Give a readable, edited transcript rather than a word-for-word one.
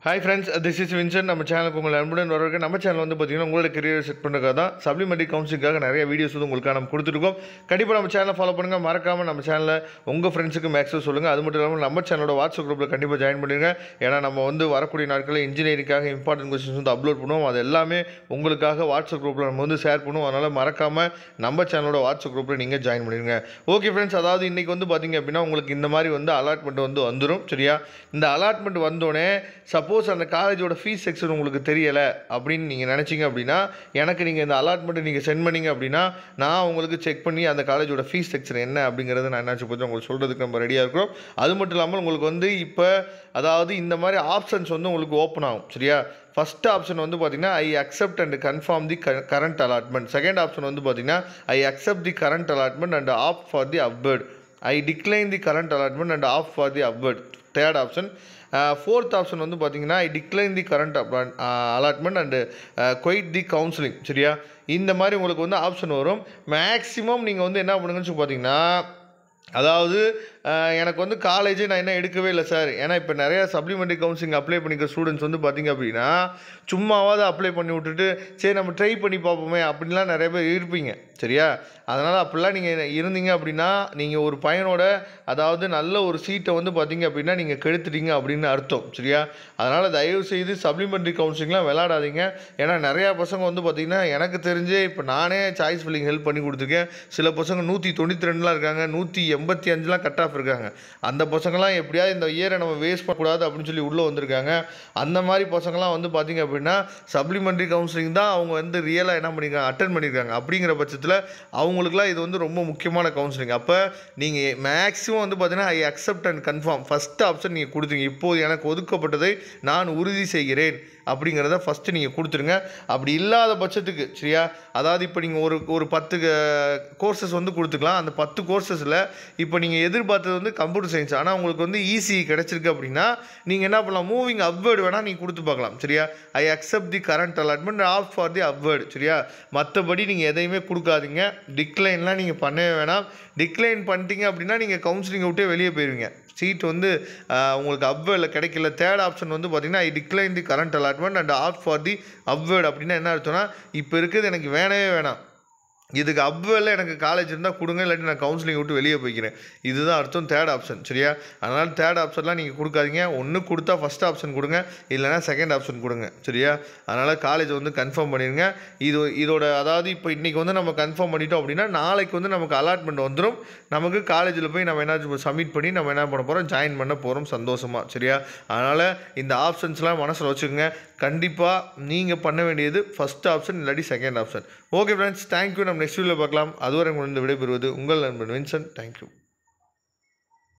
Hi friends, this is Vincent. நம்ம சேனலுக்கு உங்களை அன்புடன் வரவேற்க. நம்ம சேனல் வந்து பார்த்தீங்கன்னா உங்களோட கரியர் செட் பண்ணுறதுக்காக தான் சப்ளிமெண்ட்ரி கவுன்சிலிங்காக நிறைய வீடியோஸ் வந்து உங்களுக்காக நம்ம கொடுத்துருக்கோம். கண்டிப்பாக நம்ம சேனலை ஃபாலோ பண்ணுங்கள். மறக்காமல் நம்ம சேனலை உங்கள் ஃப்ரெண்ட்ஸுக்கு மேக்ஸிமம் சொல்லுங்கள். அது மட்டும் இல்லாமல் நம்ம சேனலோட வாட்ஸ்அப் குரூப்பில் கண்டிப்பாக ஜாயின் பண்ணிடுங்க. ஏன்னா நம்ம வந்து வரக்கூடிய நாட்களில் இன்ஜினியரிங்காக இம்பார்ட்டன்ட் கொஸ்டின்ஸ் வந்து அப்லோட் பண்ணுவோம். அது எல்லாமே உங்களுக்காக வாட்ஸ்அப் குரூப்பில் நம்ம வந்து ஷேர் பண்ணுவோம். அதனால் மறக்காமல் நம்ம சேனலோட வாட்ஸ்அப் குரூப்பில் நீங்கள் ஜாயின் பண்ணிடுங்க. ஓகே ஃப்ரெண்ட்ஸ், அதாவது இன்றைக்கி வந்து பார்த்திங்க அப்படின்னா உங்களுக்கு இந்த மாதிரி வந்து அலாட்மெண்ட் வந்து வந்துடும். சரியா? இந்த அலாட்மெண்ட் வந்தோடனே சப்போஸ் அந்த காலேஜோட ஃபீஸ் செக்ஷன் உங்களுக்கு தெரியலை அப்படின்னு நீங்கள் நினச்சிங்க அப்படின்னா எனக்கு நீங்கள் இந்த அலாட்மெண்ட்டை நீங்கள் சென்ட் பண்ணிங்க அப்படின்னா நான் உங்களுக்கு செக் பண்ணி அந்த காலேஜோட ஃபீஸ் செக்ஷன் என்ன அப்படிங்கிறத நான் என்னாச்சு கொஞ்சம் உங்களுக்கு சொல்கிறதுக்கு நம்ம ரெடியாக இருக்கிறோம். அது மட்டும் இல்லாமல் உங்களுக்கு வந்து இப்போ அதாவது இந்த மாதிரி ஆப்ஷன்ஸ் வந்து உங்களுக்கு ஓப்பன் ஆகும். சரியா? ஃபஸ்ட் ஆப்ஷன் வந்து பார்த்தீங்கன்னா I accept and confirm the current allotment. Second option வந்து பார்த்தீங்கன்னா I accept the current allotment and opt for the upward. I decline the current allotment and opt for the upward. Third option. Fourth option வந்து பார்த்தீங்கன்னா I decline the current allotment and quit the counselling. சரியா? இந்த மாதிரி உங்களுக்கு வந்து option வரும். Maximum நீங்கள் வந்து என்ன பண்ணுங்கன்னு சொல்லி பார்த்தீங்கன்னா அதாவது எனக்கு வந்து காலேஜே நான் என்ன எடுக்கவே இல்லை சார். ஏன்னா இப்போ நிறையா சப்ளிமெண்ட்ரி கவுன்சிலிங் அப்ளை பண்ணிக்கிற ஸ்டூடெண்ட்ஸ் வந்து பார்த்திங்க அப்படின்னா சும்மாவாவது அப்ளை பண்ணி விட்டுட்டு சரி நம்ம ட்ரை பண்ணி பார்ப்போமே அப்படின்லாம் நிறைய பேர் இருப்பீங்க. சரியா? அதனால் அப்படிலாம் நீங்கள் இருந்தீங்க அப்படின்னா நீங்கள் ஒரு பையனோட அதாவது நல்ல ஒரு சீட்டை வந்து பார்த்திங்க அப்படின்னா நீங்கள் கெடுத்துட்டீங்க அப்படின்னு அர்த்தம். சரியா? அதனால் தயவுசெய்து சப்ளிமெண்ட்ரி கவுன்சிலிங்லாம் விளையாடாதீங்க. ஏன்னா நிறையா பசங்க வந்து பார்த்திங்கன்னா எனக்கு தெரிஞ்சே இப்போ நானே சாய்ஸ் ஃபில்லிங் ஹெல்ப் பண்ணி கொடுத்துருக்கேன். சில பசங்க 192லாம் இருக்காங்க, 185லாம் கட் ஆஃப் இருக்காங்க. அந்த பசங்களாம் எப்படியாவது இந்த இயரை நம்ம வேஸ்ட் பண்ணக்கூடாது அப்படின்னு சொல்லி உள்ளே வந்திருக்காங்க. அந்த மாதிரி பசங்களாம் வந்து பார்த்திங்க அப்படின்னா சப்ளிமெண்ட்ரி கவுன்சிலிங் தான் அவங்க வந்து ரியலாக என்ன பண்ணியிருக்காங்க அட்டென்ட் பண்ணியிருக்காங்க. அப்படிங்கிற பட்சத்தில் அவங்களுக்குலாம் இது வந்து ரொம்ப முக்கியமான கவுன்சிலிங். அப்போ நீங்கள் மேக்ஸிமம் வந்து பார்த்தீங்கன்னா I accept and confirm first option நீங்கள் கொடுத்துருங்க. இப்போது எனக்கு ஒதுக்கப்பட்டதை நான் உறுதி செய்கிறேன் அப்படிங்கிறத ஃபஸ்ட்டு நீங்கள் கொடுத்துருங்க. அப்படி இல்லாத பட்சத்துக்கு சரியா, அதாவது இப்போ நீங்கள் ஒரு 10 கோர்சஸ் வந்து கொடுத்துக்கலாம். அந்த 10 கோர்சஸில் இப்போ நீங்கள் எதிர்பார்த்தது வந்து கம்ப்யூட்டர் சயின்ஸ், ஆனால் உங்களுக்கு வந்து ஈஸி கிடச்சிருக்கு அப்படின்னா நீங்கள் என்ன பண்ணலாம், மூவிங் அப்வேர்டு வேணால் நீங்கள் கொடுத்து பார்க்கலாம். சரியா? I accept the current allotment of for the upward. சரியா? மற்றபடி நீங்கள் எதையுமே கொடுக்காதீங்க. டிக்ளைன்லாம் நீங்கள் பண்ணவே வேணாம். டிக்ளைன் பண்ணிட்டீங்க அப்படின்னா நீங்கள் கவுன்சிலிங்கை விட்டே வெளியே போயிடுவீங்க. சீட் வந்து உங்களுக்கு அப்வேர்டில் கிடைக்கல. தேர்ட் ஆப்ஷன் வந்து பார்த்தீங்கன்னா I decline the current allotment and opt for the upward. அப்படின்னா என்ன அர்த்தம்னா இப்போ இருக்கிறது எனக்கு வேணவே வேணாம், இதுக்கு அப்வேர்டில் எனக்கு காலேஜ் இருந்தால் கொடுங்க, இல்லாட்டி நான் கவுன்சிலிங் விட்டு வெளியே போய்க்கிறேன். இதுதான் அர்த்தம் தேர்ட் ஆப்ஷன். சரியா? அதனால் தேர்ட் ஆப்ஷன்லாம் நீங்கள் கொடுக்காதீங்க. ஒன்று கொடுத்தா ஃபஸ்ட் ஆப்ஷன் கொடுங்க, இல்லைனா செகண்ட் ஆப்ஷன் கொடுங்க. சரியா? அதனால் காலேஜ் வந்து கன்ஃபார்ம் பண்ணிடுங்க. இதோட அதாவது இப்போ இன்றைக்கி வந்து நம்ம கன்ஃபார்ம் பண்ணிட்டோம் அப்படின்னா நாளைக்கு வந்து நமக்கு அலாட்மெண்ட் வந்துடும். நமக்கு காலேஜில் போய் நம்ம என்ன சப்மிட் பண்ணி நம்ம என்ன பண்ண போகிறோம், ஜாயின் பண்ண போகிறோம் சந்தோஷமாக. சரியா? அதனால் இந்த ஆப்ஷன்ஸ்லாம் மனசில் வச்சுக்கோங்க. கண்டிப்பாக நீங்கள் பண்ண வேண்டியது ஃபஸ்ட் ஆப்ஷன் இல்லாட்டி second option. Okay friends, thank you. நம்ம நெக்ஸ்ட் வீடியோவில் பார்க்கலாம். அதுவரை உங்களிடம் விடைபெறுவது உங்கள் நண்பன் வின்சென்ட். தேங்க்யூ.